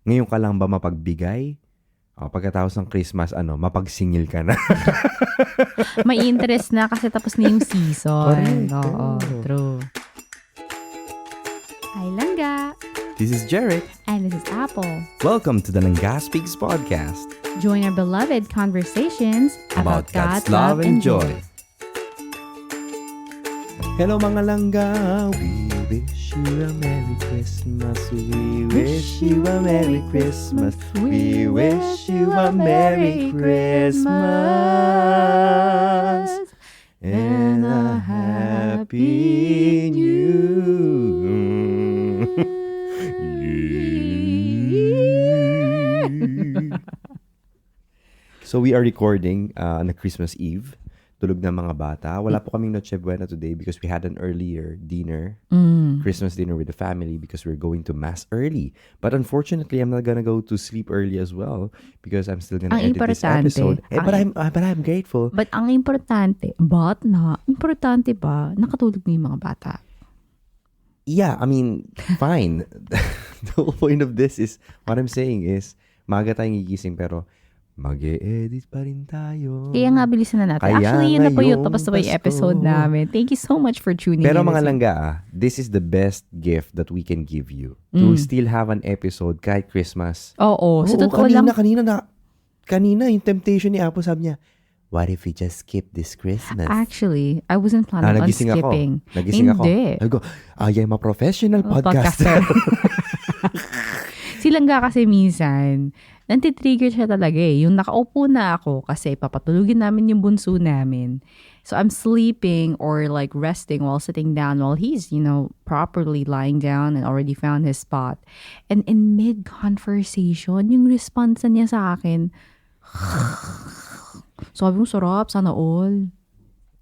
Ngayon ka lang ba mapagbigay? O, pagkatapos ng Christmas, mapagsingil ka na. May interest na kasi tapos na yung season. Correct. Oo, true. Hi, Langga. This is Jarrett. And this is Apple. Welcome to the Langga Speaks podcast. Join our beloved conversations about God's love and joy. Hello mga langga, we wish you a Merry Christmas. We wish you a Merry Christmas. We wish you a Merry Christmas and a Happy New Year. So we are recording on a Christmas Eve. Tulog ng mga bata. Wala po kaming Noche Buena today because we had an earlier dinner, Christmas dinner with the family because we're going to Mass early. But unfortunately, I'm not gonna go to sleep early as well because I'm still gonna edit this episode. But I'm grateful. But ang importante ba, nakatulog na yung mga bata? Yeah, I mean, fine. The whole point of this is, what I'm saying is, maaga tayong gigising pero mag-e-edit pa rin tayo. Kaya nga, bilisan na natin. Kaya actually, yun na po yung ngayong tapos na po yung Pasko. episode namin. Thank you so much for tuning Pero in. mga langga, this is the best gift that we can give you. To still have an episode kahit Christmas. Oo. Sa totoo kanina, lang, kanina, yung temptation ni Apo, sabi niya, what if we just skip this Christmas? actually, I wasn't planning on nagising skipping. Nagising Hindi. ako. I am a professional podcaster. Silang nga kasi minsan, nantitrigger siya talaga eh. Yung nakaupo na ako kasi papatulugin namin yung bunso namin. So I'm sleeping or like resting while sitting down while he's, properly lying down and already found his spot. And in mid-conversation, yung response niya sa akin, sabi mo, sarap, sana all.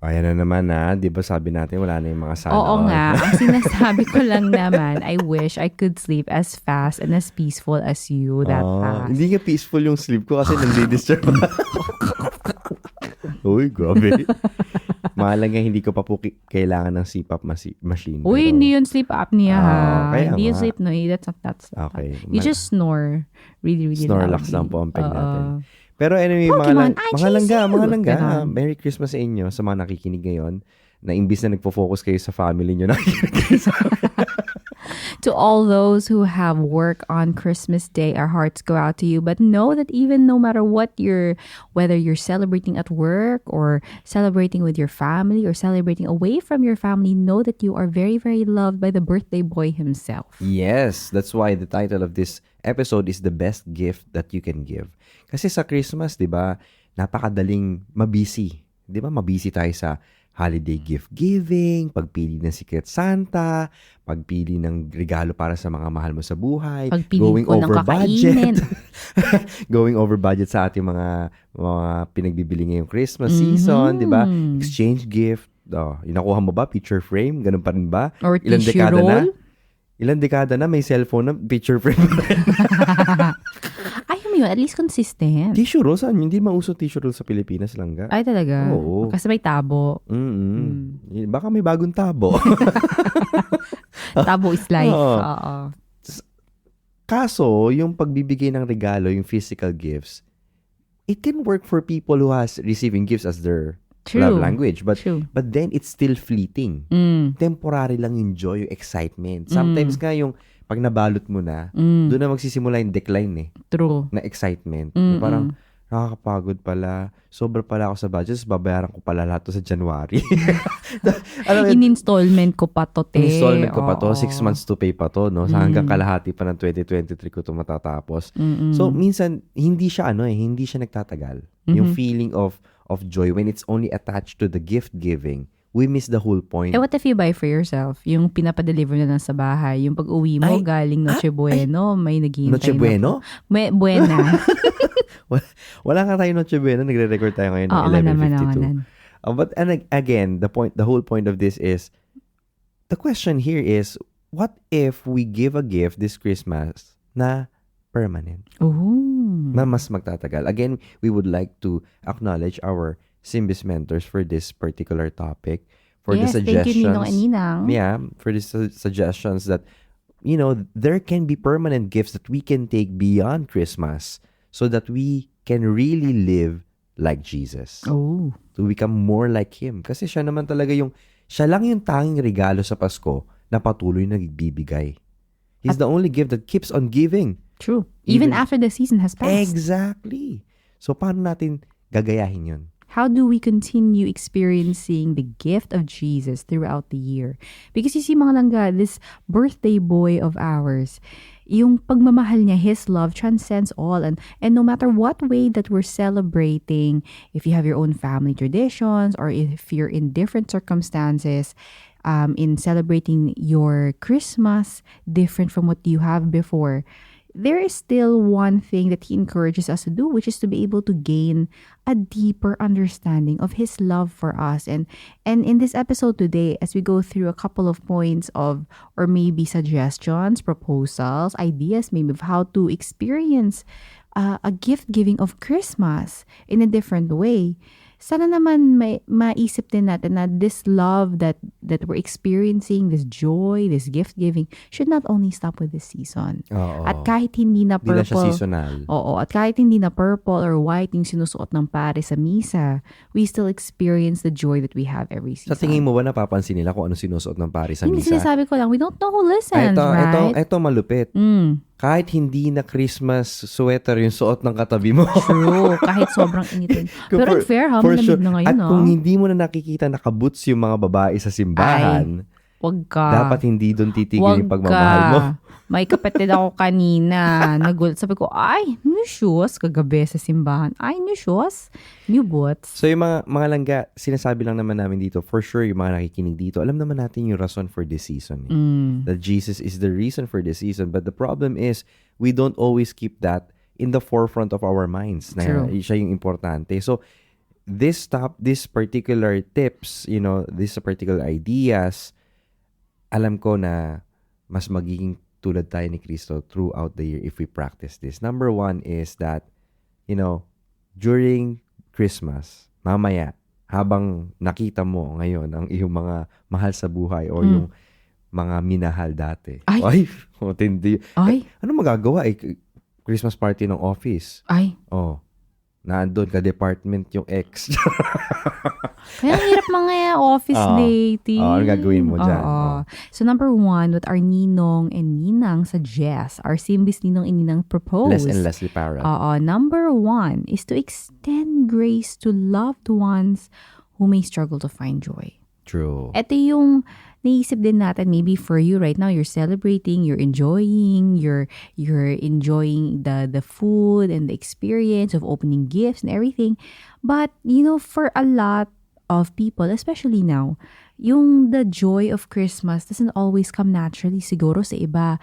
Ayan na naman di ba sabi natin wala na yung mga sana Oo all. nga, ang sinasabi ko lang naman, I wish I could sleep as fast and as peaceful as you that fast. Hindi nga peaceful yung sleep ko kasi nandidisturb. Uy, grabe. Mahalaga hindi ko pa po kailangan ng CPAP machine. Uy, hindi yun sleep apnea ha. kaya Hindi yun nga. sleep, no. That's not. Okay. You just snore. Really, really Snorlax loudly. lang po ang peg Oo. natin. Pero anyway, Pokemon, mga langga, Ganon. Merry Christmas sa inyo, sa mga nakikinig ngayon, na imbis na nagpo-focus kayo sa family nyo, nakikinig kayo sa To all those who have work on Christmas Day, our hearts go out to you. But know that even no matter what whether you're celebrating at work or celebrating with your family or celebrating away from your family, know that you are very, very loved by the birthday boy himself. Yes, that's why the title of this episode is the best gift that you can give. Kasi sa Christmas, 'di ba, napakadaling mabisi. 'Di ba? Mabisi tayo sa holiday gift giving, pagpili ng Secret Santa, pagpili ng regalo para sa mga mahal mo sa buhay, Pagpili going ko ng over kakainin. budget. Going over budget sa ating mga pinagbibili ngayong Christmas season, 'di ba? Exchange gift. Yung nakuha mo ba picture frame? Ganun pa rin ba? Or tissue roll? Ilang dekada na may cellphone na picture frame. Ayaw mo yun, at least consistent. Tissue roll, saan? Hindi mauso tissue roll sa Pilipinas lang ga. Ay, talaga? Oo. Kasi may tabo. Baka may bagong tabo. Tabo is life. Oo. Oo. Kaso, yung pagbibigay ng regalo, yung physical gifts, it can work for people who has receiving gifts as their love language. But True. but then, it's still fleeting. Temporary lang yung joy, yung excitement. Sometimes nga yung pag nabalot mo na, doon na magsisimula yung decline True. na excitement. Parang, nakakapagod pala. Sobra pala ako sa budget. Babayaran ko pala lahat to sa January. Alam mo, In-installment ko pa to, te. installment ko pa to. Oo. 6 months to pay pa to. No? Sa hanggang kalahati pa ng 2023 ko to matatapos. So, minsan, hindi siya hindi siya nagtatagal. Yung feeling of joy when it's only attached to the gift giving, we miss the whole point. What if you buy for yourself? Yung pinapadeliver na lang sa bahay. Yung pag-uwi mo, galing Noche Bueno, may naghihintay Noche Bueno? May buena. Wala nga tayo Noche Buena. Nagre-record tayo ngayon ng Oo, 11:52. But again, the whole point of this is, the question here is, what if we give a gift this Christmas na permanent? Na mas magtatagal. Again, we would like to acknowledge our Simbis mentors for this particular topic, for the Yes, suggestions. thank you, Ninong and Ninang. Yeah, for the suggestions that there can be permanent gifts that we can take beyond Christmas so that we can really live like Jesus. Oh. To become more like Him. Kasi siya lang yung tanging regalo sa Pasko na patuloy na nagbibigay. He's the only gift that keeps on giving. True. Even after the season has passed. Exactly. So, paano natin gagayahin yun? How do we continue experiencing the gift of Jesus throughout the year? Because you see, mga langga, this birthday boy of ours, yung pagmamahal niya, his love transcends all. And no matter what way that we're celebrating, if you have your own family traditions or if you're in different circumstances, in celebrating your Christmas different from what you have before, there is still one thing that he encourages us to do, which is to be able to gain a deeper understanding of his love for us. And in this episode today, as we go through a couple of points of, or maybe suggestions, proposals, ideas, maybe of how to experience a gift giving of Christmas in a different way, sana naman maisip din natin na this love that we're experiencing, this joy, this gift-giving, should not only stop with this season. Oo. At kahit hindi na Hindi na siya purple, seasonal. at kahit hindi na purple or white yung sinusuot ng pare sa misa, we still experience the joy that we have every season. Sa tingin mo ba napapansin nila kung ano sinusuot ng pari sa Hindi, misa? sinasabi ko lang, we don't know who listens, right? Ito malupit. Kahit hindi na Christmas sweater yung suot ng katabi mo. True, kahit sobrang initin. Pero unfair ha, for malamig sure. na ngayon. At kung hindi mo na nakikita nakaboots yung mga babae sa simbahan, wag ka. dapat hindi doon titigil yung pagmamahal mo. May kapatid ako kanina. Nagulat. Sabi ko, ay, new shoes. Kagabi sa simbahan. Ay, new shoes. New boots. So yung mga langga, sinasabi lang naman namin dito, for sure yung mga nakikinig dito, alam naman natin yung rason for this season. That Jesus is the reason for this season. But the problem is, we don't always keep that in the forefront of our minds. Na siya yung importante. So, this particular tips, these particular ideas, alam ko na mas magiging tulad tayo ni Kristo throughout the year if we practice this. Number one is that, during Christmas, mamaya, habang nakita mo ngayon ang iyong mga mahal sa buhay o yung mga minahal dati. Ay, tindi. Ay. Ano magagawa? Christmas party ng office. Ay. Naandun ka department yung ex. Kaya ang hirap mga office dating. Ano gagawin mo dyan? So number one, what our ninong and ninang suggest, our simbis ninong and ninang propose. Les and Leslie Parra. Number one is to extend grace to loved ones who may struggle to find joy. True. Ito yung naisip din natin, maybe for you right now, you're celebrating, you're enjoying the food and the experience of opening gifts and everything. But, for a lot of people, especially now, the joy of Christmas doesn't always come naturally. Siguro sa iba,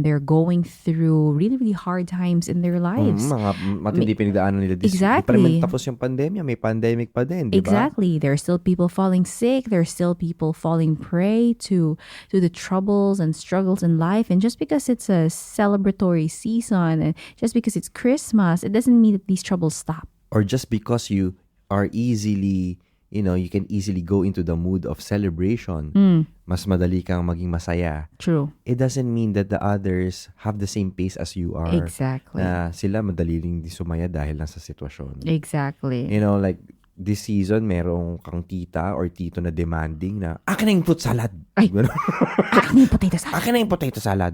they're going through really, really hard times in their lives. Mga matindi pinagdaanan nila. Exactly. Di pa naman tapos yung pandemya. May pandemic pa din, di ba? Exactly. There are still people falling sick. There are still people falling prey to the troubles and struggles in life. And just because it's a celebratory season, and just because it's Christmas, it doesn't mean that these troubles stop. Or just because you are easily... you can easily go into the mood of celebration. Mas madali kang maging masaya. True. It doesn't mean that the others have the same pace as you are. Exactly. Na sila madali ring di sumaya dahil lang sa sitwasyon. Exactly. Like this season, merong kang tita or tito na demanding na, akin na yung fruit salad. Ay, akin na yung potato salad. Akin na yung potato salad.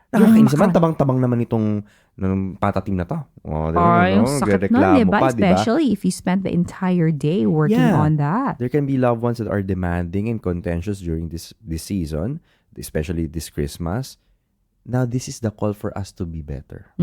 Nakakainis naman, tabang-tabang natim itong patatim na to. Yung sakit nun, diba? Especially if you spent the entire day working on that. There can be loved ones that are demanding and contentious during this season, especially this Christmas. Now, this is the call for us to be better.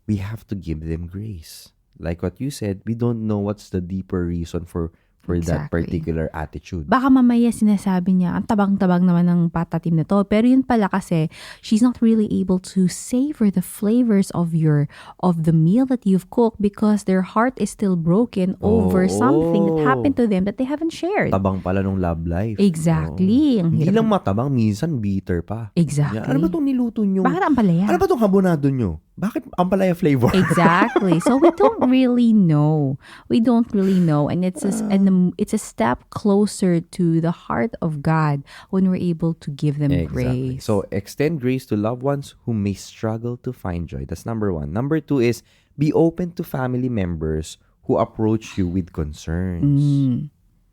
We have to give them grace. Like what you said, we don't know what's the deeper reason for that particular attitude. Baka mamaya sinasabi niya, ang tabang-tabang naman ng patatim na to. Pero yun pala kasi, she's not really able to savor the flavors of the meal that you've cooked because their heart is still broken over something that happened to them that they haven't shared. Tabang pala nung love life. Exactly. Hindi lang matabang, minsan bitter pa. Exactly. Ano ba itong niluto nyo? Bakit ang palaya? Ano ba itong habonado nyo? bakit ampalaya flavor? Exactly. So we don't really know. And it's a step closer to the heart of God when we're able to give them Exactly. grace. So, extend grace to loved ones who may struggle to find joy. That's number 1. Number 2 is be open to family members who approach you with concerns.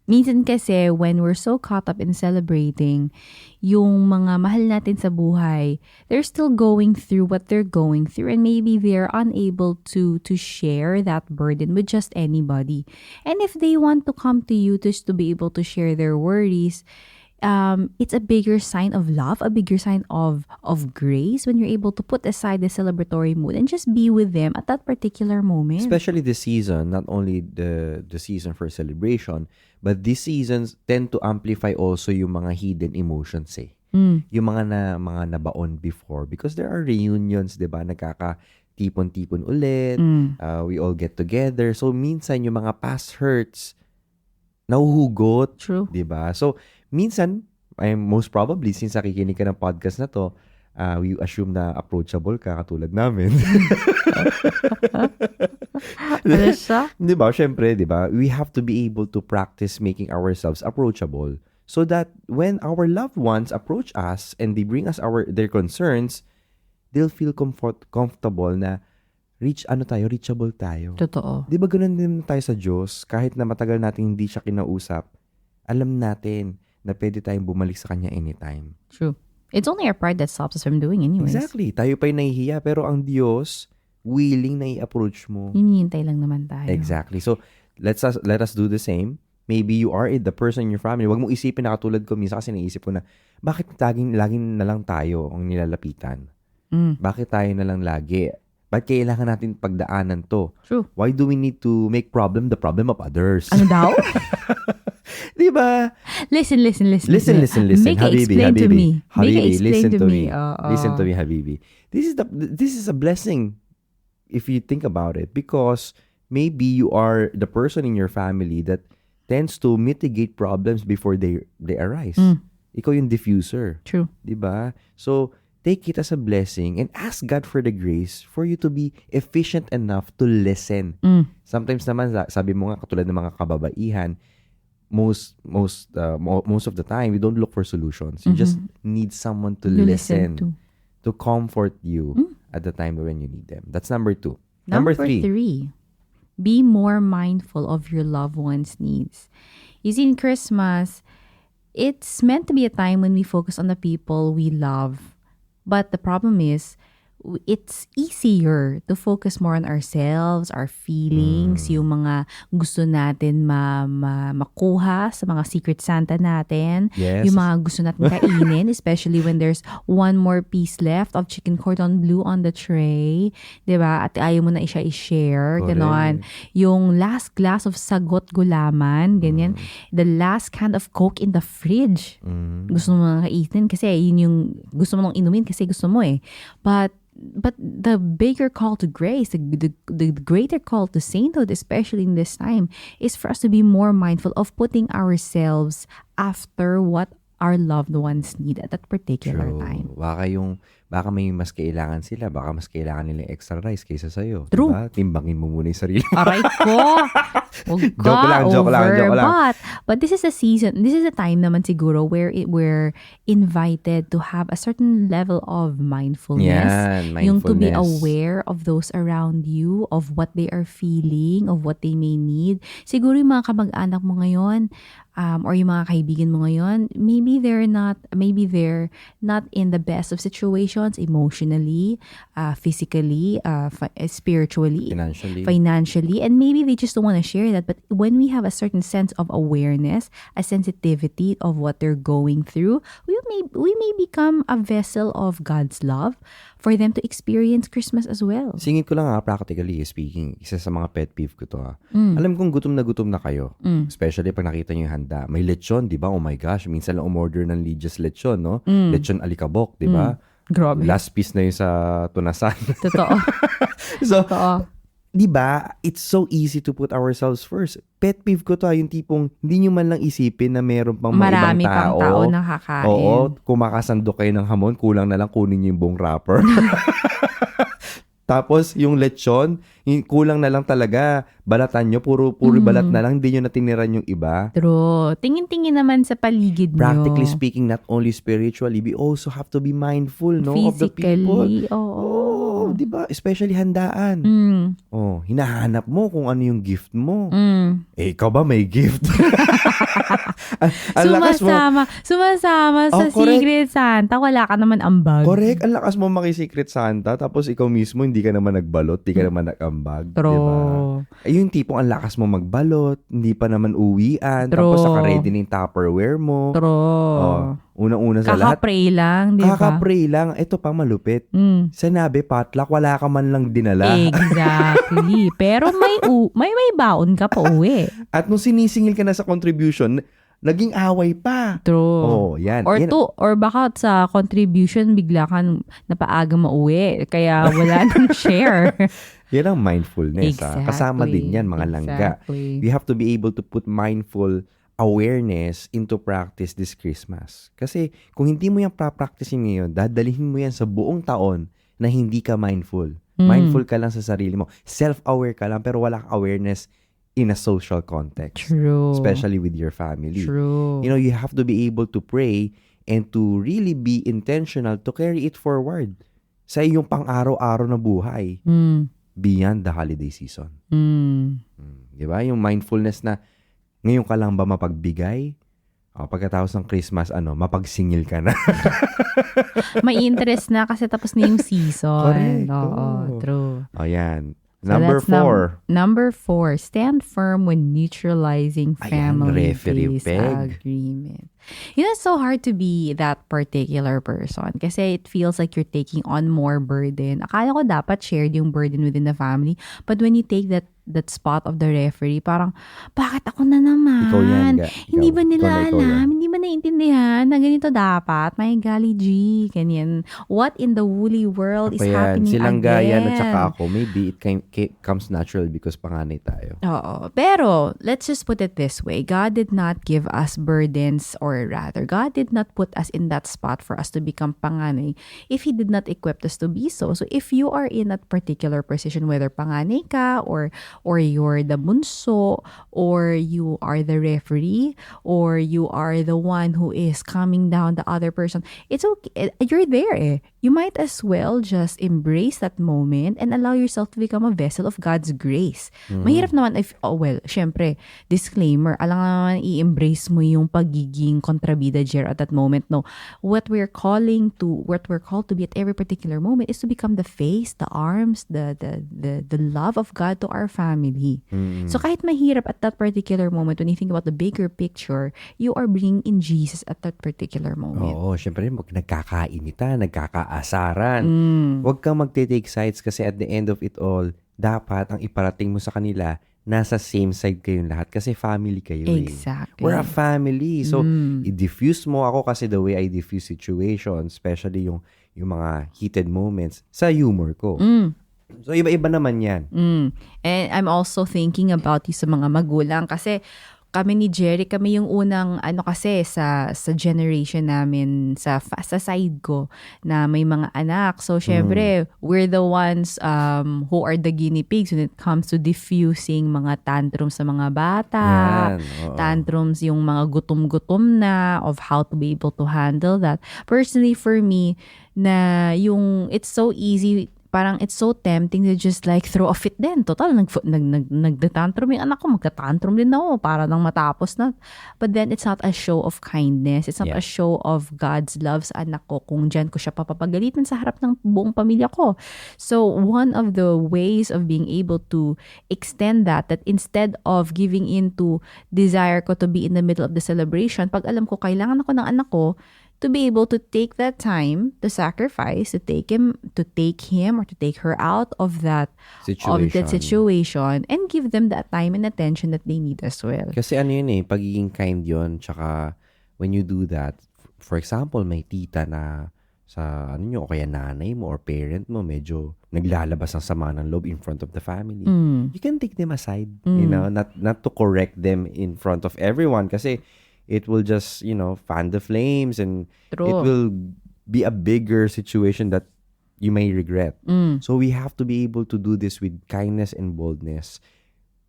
Minsan kasi when we're so caught up in celebrating, yung mga mahal natin sa buhay, they're still going through what they're going through, and maybe they're unable to share that burden with just anybody. And if they want to come to you just to be able to share their worries, it's a bigger sign of love, a bigger sign of grace when you're able to put aside the celebratory mood and just be with them at that particular moment. Especially this season, not only the season for celebration, but these seasons tend to amplify also yung mga hidden emotions Yung mga nabaon before, because there are reunions, 'di ba? Nagkaka-tipon-tipon ulit. We all get together. So minsan yung mga past hurts nahuhugot, True. 'di ba? So minsan, most probably since nakikinig ka ng podcast na to, we assume na approachable ka katulad namin. Ano siya? 'Di ba? Syempre, 'di ba? We have to be able to practice making ourselves approachable so that when our loved ones approach us and they bring us their concerns, they'll feel comfortable na reachable tayo. Totoo. 'Di ba ganun din tayo sa Diyos? Kahit na matagal natin hindi siya kinausap, alam natin na pwede tayong bumalik sa Kanya anytime. True. It's only our pride that stops us from doing anyways. Exactly. Tayo pa'y nahihiya, pero ang Diyos, willing na i-approach mo. Hinihintay lang naman tayo. Exactly. So, let us do the same. Maybe you are the person in your family. Huwag mo isipin na katulad ko. Minsan kasi naisip ko na, bakit laging na lang tayo ang nilalapitan? Bakit tayo na lang lagi? Ba't kailangan natin pagdaanan to? True. Why do we need to make problem the problem of others? Ano daw? Di ba? Listen. Listen. Make it Habibi, explain to Habibi. me. Make it Habibi, explain listen to to me. me. Listen to me, Habibi. This is a blessing if you think about it, because maybe you are the person in your family that tends to mitigate problems before they arise. Ikaw yung diffuser. True. 'Di ba? So, take it as a blessing and ask God for the grace for you to be efficient enough to listen. Sometimes naman, sabi mo nga, katulad ng mga kababaihan, most of the time, we don't look for solutions. You just need someone to listen to comfort you at the time when you need them. That's number 2. Number 3. Be more mindful of your loved one's needs. You see, in Christmas, it's meant to be a time when we focus on the people we love. But the problem is, it's easier to focus more on ourselves, our feelings, yung mga gusto natin makuha sa mga Secret Santa natin, Yes. yung mga gusto natin kainin, especially when there's one more piece left of chicken cordon bleu on the tray, 'di ba? At ayaw mo na siya i-share, ganon. Yung last glass of sagot gulaman, ganyan. The last can of Coke in the fridge. Gusto mo na kainin kasi yun yung gusto mo nang inumin kasi gusto mo eh. But the bigger call to grace, the greater call to sainthood, especially in this time, is for us to be more mindful of putting ourselves after what our loved ones need at that particular time. Baka may mas kailangan sila. Baka mas kailangan nila extra rice kaysa sa'yo. True. Diba? Timbangin mo muna yung sarili mo. Aray ko! Joke lang. But this is a season, this is a time naman siguro where we're invited to have a certain level of mindfulness. Yan, Yung to be mindfulness. aware of those around you, of what they are feeling, of what they may need. Siguro yung mga kamag-anak mo ngayon, or yung mga kaibigan mo ngayon, maybe they're not in the best of situations emotionally, physically, spiritually, financially, and maybe they just don't want to share that. But when we have a certain sense of awareness, a sensitivity of what they're going through, we may become a vessel of God's love for them to experience Christmas as well. Singit ko lang practically speaking, isa sa mga pet peeve ko to Alam kong gutom na kayo. Especially pag nakita niyo yung handa. May lechon, di ba? Oh my gosh, minsan lang umorder ng Lidia's lechon, no? Lechon alikabok, di ba? Grabe. Last piece na yun sa tunasan. Totoo. So, Totoo. di ba? It's so easy to put ourselves first. Pet peeve ko to yung tipong hindi nyo man lang isipin na meron pang mga Marami ibang pang tao na kakain. Oo, kumakasandok kayo ng hamon, kulang na lang kunin nyo yung buong wrapper. Tapos, yung lechon, kulang na lang talaga. Balatan nyo, puro balat na lang. Hindi nyo natiniran yung iba. True. Tingin-tingin naman sa paligid nyo. Practically speaking, not only spiritually, we also have to be mindful, no, of the people. Physically, oo. Di ba? Especially handaan. Hinahanap mo kung ano yung gift mo. Ikaw ba may gift? Ang lakas mo. Sumasama sa correct. Secret Santa. Wala ka naman ambag. Correct. Ang lakas mo maki-Secret Santa, tapos ikaw mismo hindi ka naman nagbalot, hindi ka naman nag-ambag. True. Diba? Yung tipong ang lakas mo magbalot, hindi pa naman uwian, True. tapos saka-ready na yung Tupperware mo. True. Unang-una sa lahat. Kaka-pray lang, di ba? Kaka-pray lang. Ito pa malupit. Sinabi, potluck, wala ka man lang dinala. Exactly. Pero may baon ka pa uwi. At nung sinisingil ka na sa contribution, naging away pa. True. Yan. Or baka sa contribution, bigla kang napaaga mauwi. Kaya wala nang share. Yan ang mindfulness. Exactly. Kasama din yan, mga langga. We have to be able to put mindful awareness into practice this Christmas. Kasi kung hindi mo yan pra-practicein ngayon, dadalhin mo yan sa buong taon na hindi ka mindful. Mindful ka lang sa sarili mo. Self-aware ka lang pero wala kang awareness in a social context. True. Especially with your family. True. You know, you have to be able to pray and to really be intentional to carry it forward sa iyong pang-araw-araw na buhay beyond the holiday season. Diba? Yung mindfulness na ngayon ka lang ba mapagbigay? Pagkatapos ng Christmas, mapagsingil ka na. May interest na kasi tapos na yung season. Correct. Oo, true. Yan. So Number that's 4. Number 4, stand firm when neutralizing family-based agreement. You know, it's so hard to be that particular person kasi it feels like you're taking on more burden. Akala ko dapat shared yung burden within the family. But when you take that spot of the referee, parang, bakit ako na naman? Ikaw yan. Hindi ba nila Ikaw alam? Hindi ba naiintindihan na ganito dapat? May gali G, ganyan. What in the woolly world is happening Silang again? gaya at saka ako, maybe it comes natural because panganay tayo. Oo. Pero, let's just put it this way. God did not give us burdens, or rather, God did not put us in that spot for us to become panganay if He did not equip us to be so. So, if you are in that particular position, whether panganay ka, or you're the bunso, or you are the referee, or you are the one who is calming down the other person, it's okay. You're there. You might as well just embrace that moment and allow yourself to become a vessel of God's grace. Mahirap naman syempre, disclaimer, alam naman i-embrace mo yung pagiging kontrabida Jer at that moment. No, what we're called to be at every particular moment is to become the face, the arms, the love of God to our family. So kahit mahirap at that particular moment, when you think about the bigger picture, you are bringing in Jesus at that particular moment. Oo, syempre nagkakainitan, nagkakaasaran. Huwag kang magte-take sides kasi at the end of it all, dapat ang iparating mo sa kanila, nasa same side kayong lahat kasi family kayo. Exactly. We're a family. So, i-diffuse mo ako kasi the way I diffuse situations, especially yung mga heated moments, sa humor ko. So, iba-iba naman yan. And I'm also thinking about yung sa mga magulang kasi kami ni Jerry, kami yung unang kasi sa generation namin sa side ko na may mga anak. So syempre, we're the ones who are the guinea pigs when it comes to diffusing mga tantrums sa mga bata. Tantrums yung mga gutom-gutom na of how to be able to handle that. Personally for me, na yung it's so easy, parang it's so tempting to just like throw a fit din. Total, nagtantrum yung anak ko, magka-tantrum din ako para nang matapos na. But then, it's not a show of kindness. It's not a show of God's love sa anak ko kung dyan ko siya papapagalitan sa harap ng buong pamilya ko. So, one of the ways of being able to extend that instead of giving in to desire ko to be in the middle of the celebration, pag alam ko kailangan ako ng anak ko, to be able to take that time to sacrifice, to take him or to take her out of that situation and give them that time and attention that they need as well. Kasi pagiging kind yun, tsaka when you do that, for example, may tita na sa o kaya nanay mo or parent mo medyo naglalabas ng sama ng loob in front of the family. You can take them aside, not to correct them in front of everyone kasi it will just, fan the flames and True. it will be a bigger situation that you may regret. Mm. So we have to be able to do this with kindness and boldness.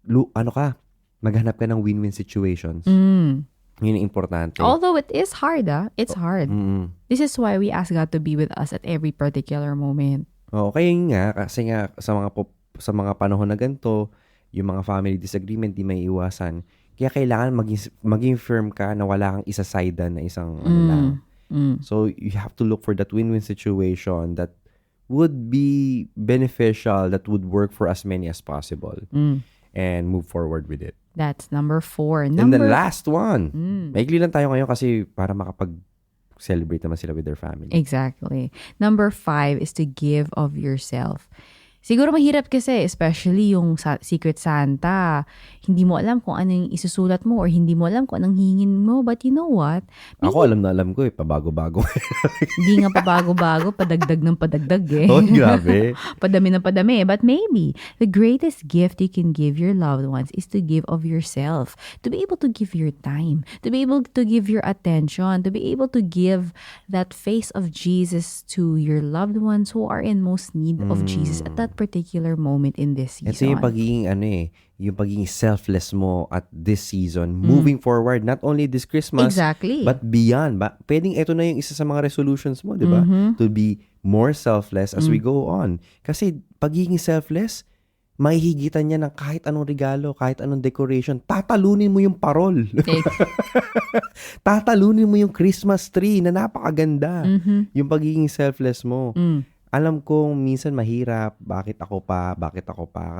Maghanap ka ng win-win situations. Mm. Yun ang importante. Although it is hard, it's hard. Mm. This is why we ask God to be with us at every particular moment. Kaya nga, kasi nga sa mga panahon na ganito, yung mga family disagreement di may iwasan. Kaya kailangan maging firm ka na wala kang isa-sidean na isang ano lang. So you have to look for that win-win situation that would be beneficial, that would work for as many as possible, and move forward with it. That's number 4. And the last one, maikli lang tayo ngayon kasi para makapag-celebrate naman sila with their family. Exactly. Number 5 is to give of yourself. Siguro mahirap kasi, especially yung Secret Santa. Hindi mo alam kung ano yung isusulat mo or hindi mo alam kung anong hingin mo. But you know what? Ako alam ko pabago-bago. Hindi nga pabago-bago, padagdag ng padagdag eh. Oh, grabe. Padami ng padami. But maybe, the greatest gift you can give your loved ones is to give of yourself. To be able to give your time. To be able to give your attention. To be able to give that face of Jesus to your loved ones who are in most need of Jesus at that particular moment in this season. Ito yung pagiging selfless mo at this season, moving forward, not only this Christmas, Exactly. but beyond. Pwedeng ito na yung isa sa mga resolutions mo, di ba? To be more selfless as we go on. Kasi pagiging selfless, mahihigitan niya ng kahit anong regalo, kahit anong decoration, tatalunin mo yung parol. Tatalunin mo yung Christmas tree na napakaganda. Yung pagiging selfless mo. Alam kong minsan mahirap, bakit ako pa?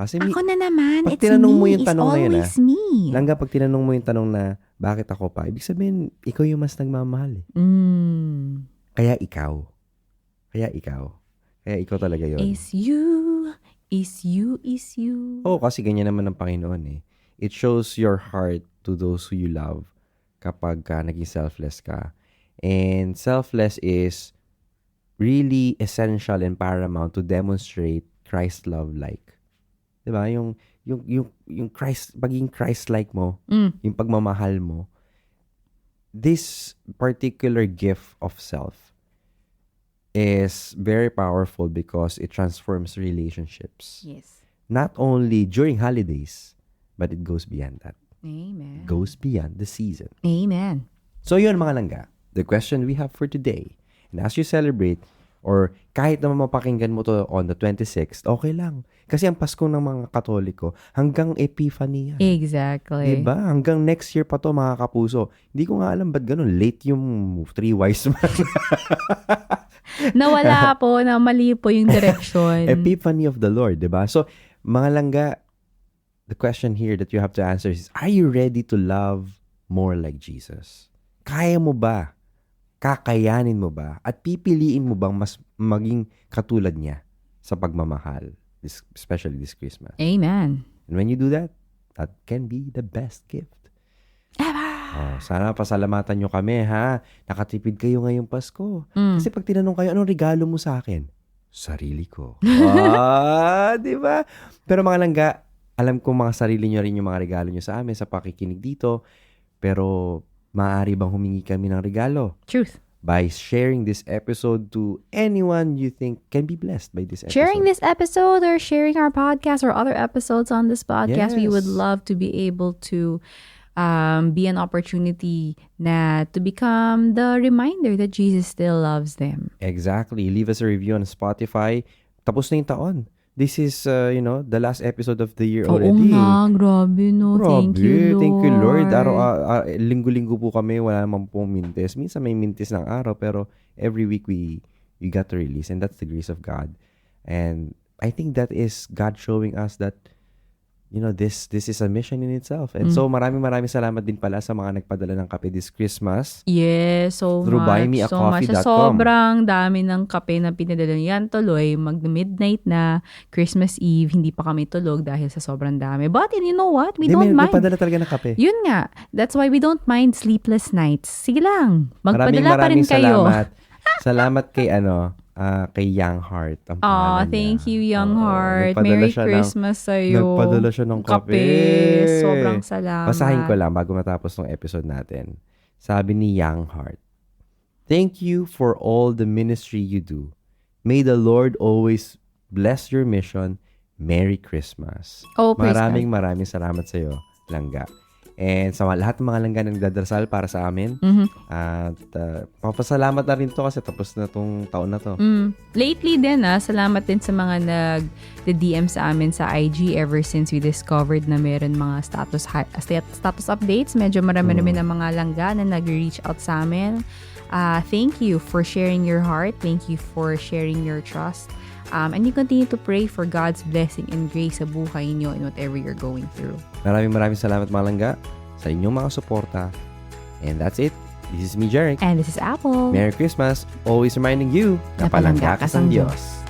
Kasi Ako na naman, pag it's tinanong me, mo yung it's tanong na yun, always me. Langga, pag tinanong mo yung tanong na, bakit ako pa? Ibig sabihin, ikaw yung mas nagmamahal eh. Kaya ikaw talaga yun. Is you. Kasi ganyan naman ang Panginoon eh. It shows your heart to those who you love kapag naging selfless ka. And selfless is really essential and paramount to demonstrate Christ love like. 'Di ba? Yung Christ, pagiging Christ-like mo, yung pagmamahal mo. This particular gift of self is very powerful because it transforms relationships. Yes. Not only during holidays, but it goes beyond that. Amen. Goes beyond the season. Amen. So yun mga langga, the question we have for today. And as you celebrate, or kahit naman mapakinggan mo to on the 26th, okay lang. Kasi ang Pasko ng mga Katoliko, hanggang Epiphany yan. Exactly. Diba? Hanggang next year pa to mga kapuso. Hindi ko nga alam ba't ganun. Late yung Three Wise Men. Nawala po, na mali po yung direction. Epiphany of the Lord, diba? So, mga langga, the question here that you have to answer is, are you ready to love more like Jesus? Kaya mo ba? Kakayanin mo ba? At pipiliin mo bang mas maging katulad niya sa pagmamahal, especially this Christmas? Amen. And when you do that, that can be the best gift. Sana pasalamatan nyo kami, ha? Nakatipid kayo ngayong Pasko. Kasi pag tinanong kayo, anong regalo mo sa akin? Sarili ko. Di ba? Pero mga langga, alam ko mga sarili nyo rin yung mga regalo nyo sa amin sa pakikinig dito. Pero maaari bang humingi kami ng regalo? Truth. By sharing this episode to anyone you think can be blessed by this episode. Sharing this episode or sharing our podcast or other episodes on this podcast, we would Yes. love to be able to be an opportunity na to become the reminder that Jesus still loves them. Exactly. Leave us a review on Spotify. Tapos na yung taon. This is, the last episode of the year Oo already. nga, grabe no. Thank you, Lord. Thank you, Lord. Linggo-linggo po kami, wala naman pong mintis. Minsan may mintis ng araw, pero every week we got to release, and that's the grace of God. And I think that is God showing us that, this is a mission in itself. And so maraming salamat din pala sa mga nagpadala ng kape this Christmas. Yes, so Through much. buymeacoffee.com. Sa sobrang dami ng kape na pinadala yan, tuloy, mag-midnight na, Christmas Eve, hindi pa kami tulog dahil sa sobrang dami. But you know what? We don't mind. May padala talaga ng kape. Yun nga. That's why we don't mind sleepless nights. Sige lang. Magpadala pa rin Maraming kayo. salamat. Salamat kay kay Young Heart. Ang pangalan Thank niya. you, Young Oo, Heart. nagpadala Merry siya Christmas sa'yo. Nagpadala siya ng kape. Sobrang salamat. Basahin ko lang bago matapos ng episode natin. Sabi ni Young Heart, "Thank you for all the ministry you do. May the Lord always bless your mission. Merry Christmas. Oh, praise God. Maraming salamat sa iyo, Langga. And sa lahat ng mga langga na nagdadasal para sa amin. At papasalamat na rin to kasi tapos na tong taon na to. Lately din, salamat din sa mga nag-DM sa amin sa IG ever since we discovered na meron mga status updates. Medyo marami na mga langga na nag-reach out sa amin. Thank you for sharing your heart. Thank you for sharing your trust. And you continue to pray for God's blessing and grace sa buhay niyo in whatever you're going through. Maraming salamat mga langga sa inyong mga suporta. And that's it. This is me, Jeric. And this is Apple. Merry Christmas. Always reminding you na palangga ka sa Diyos.